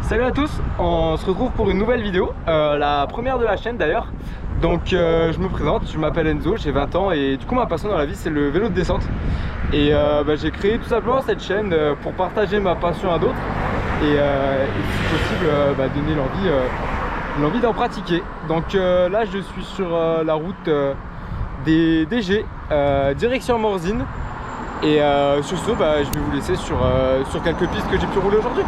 Salut à tous, on se retrouve pour une nouvelle vidéo, la première de la chaîne d'ailleurs. Donc je me présente, je m'appelle Enzo, j'ai 20 ans et du coup ma passion dans la vie c'est le vélo de descente. Et j'ai créé tout simplement cette chaîne pour partager ma passion à d'autres et si possible donner l'envie d'en pratiquer. Donc là je suis sur la route des DG, direction Morzine. Et sur ce, je vais vous laisser sur quelques pistes que j'ai pu rouler aujourd'hui.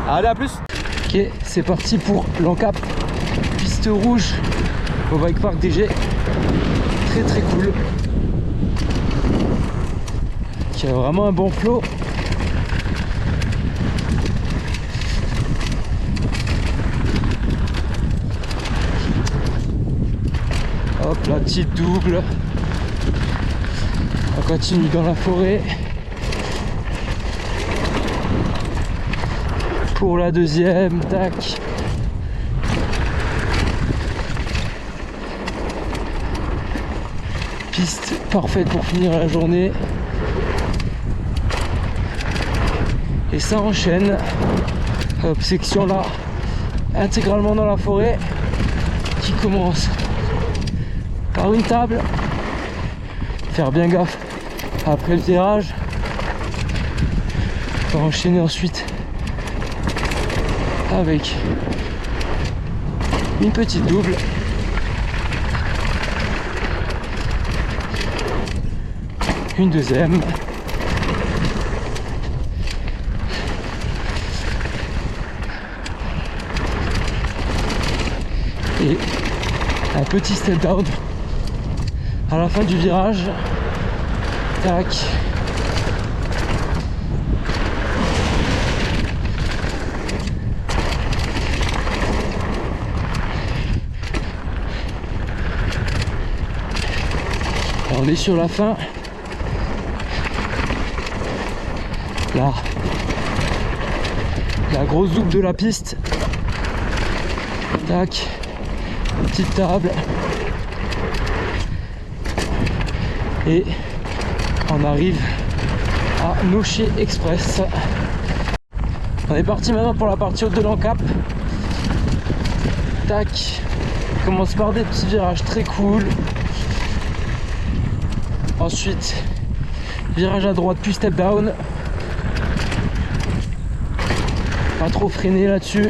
Allez, à plus. Ok, c'est parti pour l'Encap, piste rouge au bike park DG. Très cool. Qui a vraiment un bon flow. Hop, la petite double. On continue dans la forêt. Pour la deuxième, tac. Piste parfaite pour finir la journée. Et ça enchaîne. Hop, section là, intégralement dans la forêt, qui commence par une table. Faire bien gaffe après le virage. On va enchaîner ensuite avec une petite double. Une deuxième. Et un petit step down à la fin du virage. Tac. On est sur la fin. Là, la grosse double de la piste. Tac. Petite table. Et on arrive à Nocher Express. On est parti maintenant pour la partie haute de l'Encap. Tac. On commence par des petits virages très cool. Ensuite, virage à droite puis step down. Pas trop freiner là-dessus.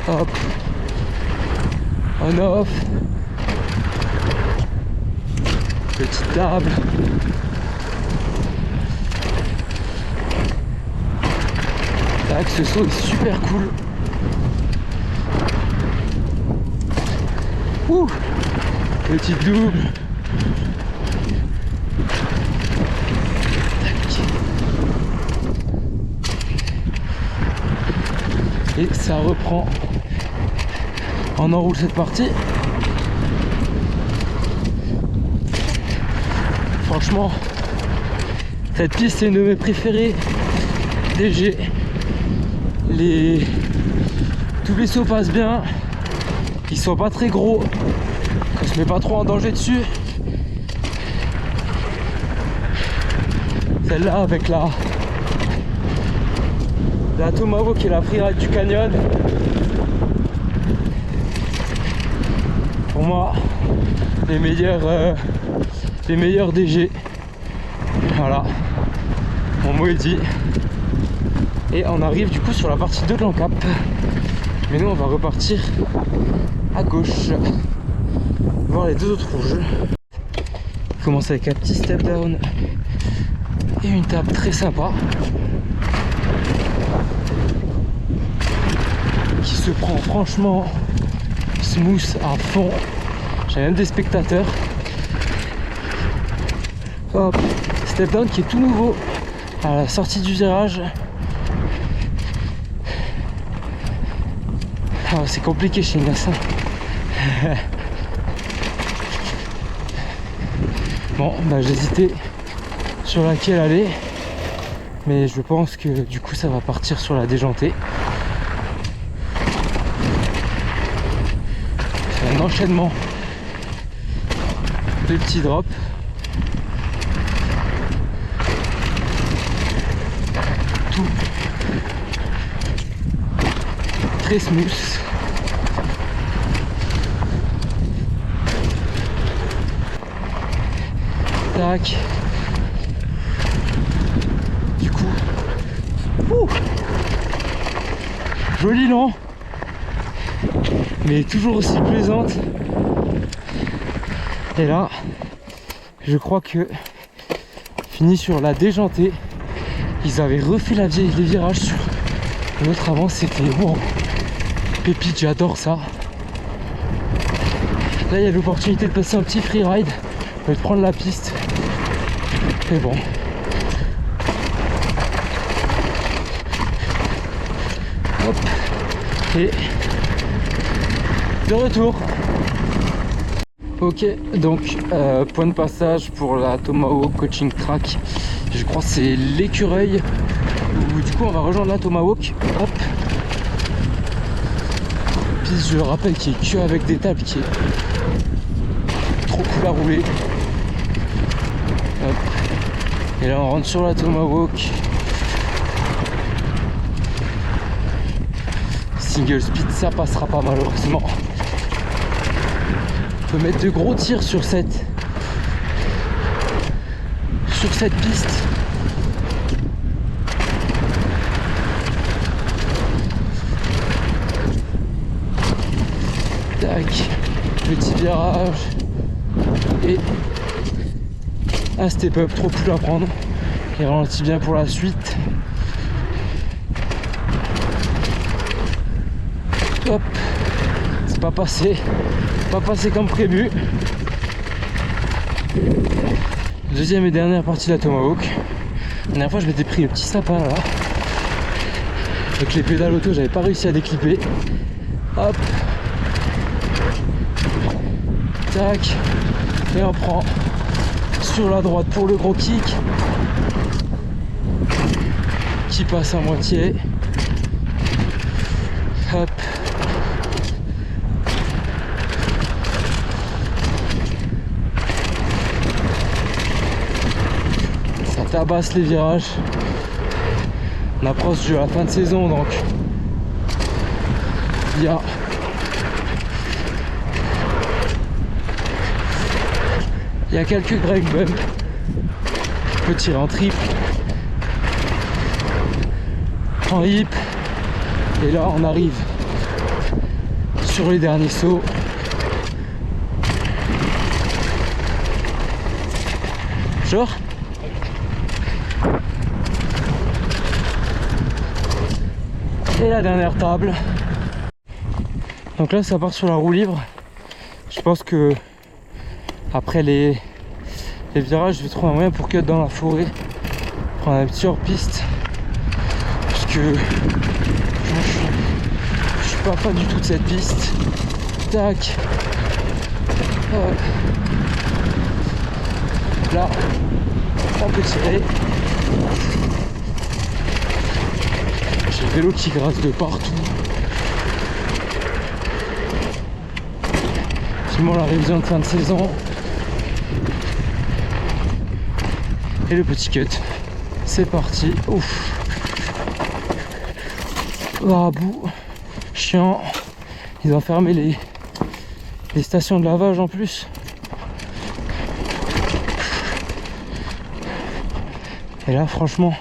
Hop. On off. Petite table. Tac, ce saut est super cool. Ouh. Petite double. Tac. Et ça reprend. On enroule cette partie. Franchement, cette piste c'est une de mes préférées. DG. Tous les sauts passent bien. Ils sont pas très gros. On se met pas trop en danger dessus. Celle-là avec la Tomahawk qui est la freeride du canyon. Pour moi, les meilleurs DG. Voilà, mon mot est dit. Et on arrive du coup sur la partie 2 de l'Encap. Mais nous on va repartir à gauche, voir les deux autres rouges. On commence avec un petit step down et une table très sympa qui se prend franchement smooth à fond. J'ai même des spectateurs. Hop, step down qui est tout nouveau à la sortie du virage. Oh, c'est compliqué chez Nassin. Bon, j'hésitais sur laquelle aller, mais je pense que du coup ça va partir sur la déjantée. C'est un enchaînement de petits drops. tout. Très smooth. Tac. Du coup, jolie non, mais toujours aussi plaisante. Et là, je crois que fini sur la déjantée. Ils avaient refait les virages sur l'autre avant, c'était wow. Pépite, j'adore ça. Là, il y a l'opportunité de passer un petit freeride, de prendre la piste. Mais bon. Hop. Et de retour. Ok, donc point de passage pour la Tomahawk Coaching Track. Je crois que c'est l'Écureuil. Du coup, on va rejoindre la Tomahawk. Hop. Puis je rappelle qu'il est que avec des tables, qui est trop cool à rouler. Hop. Et là, on rentre sur la Tomahawk. Single speed, ça passera pas malheureusement. On peut mettre de gros tirs sur cette piste. Tac, petit virage et un step up, trop cool à prendre. Et ralentit bien pour la suite. Hop, c'est pas passé comme prévu. Deuxième et dernière partie de la Tomahawk. La dernière fois je m'étais pris le petit sapin là. Avec les pédales auto, j'avais pas réussi à déclipper. Hop. Tac. Et on prend sur la droite pour le gros kick. Qui passe à moitié. Hop. Ça tabasse les virages. On approche de la fin de saison, donc il y a quelques break bumps. Je peux tirer en triple, en hip, et là on arrive sur les derniers sauts. Genre et la dernière table. Donc là ça part sur la roue libre. Je pense que après les virages je vais trouver un moyen pour cut dans la forêt, prendre un petit hors piste, parce que je suis pas fan du tout de cette piste. Tac. Là on peut tirer. J'ai le vélo qui grasse de partout. Finalement la révision de fin de saison. Et le petit cut. C'est parti. Ouf. Ah bout. Chiant. Ils ont fermé les stations de lavage en plus. Et là franchement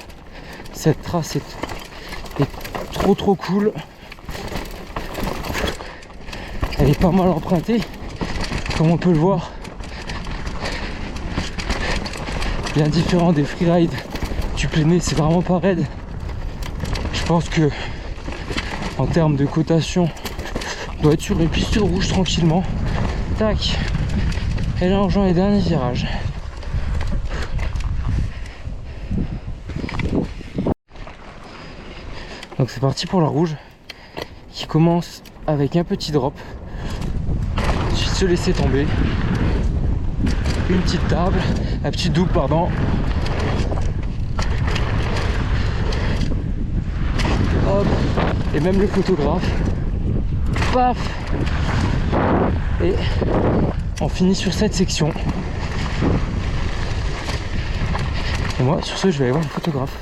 cette trace est trop cool. Elle est pas mal empruntée comme on peut le voir, bien différent des freerides du plein, c'est vraiment pas raide. Je pense que en termes de cotation on doit être sur une piste rouge tranquillement. Tac, et là on rejoint les derniers virages. Donc c'est parti pour la rouge qui commence avec un petit drop, ensuite se laisser tomber, une petite table, un petit double pardon, hop, et même le photographe, paf, et on finit sur cette section. Et moi sur ce je vais aller voir le photographe.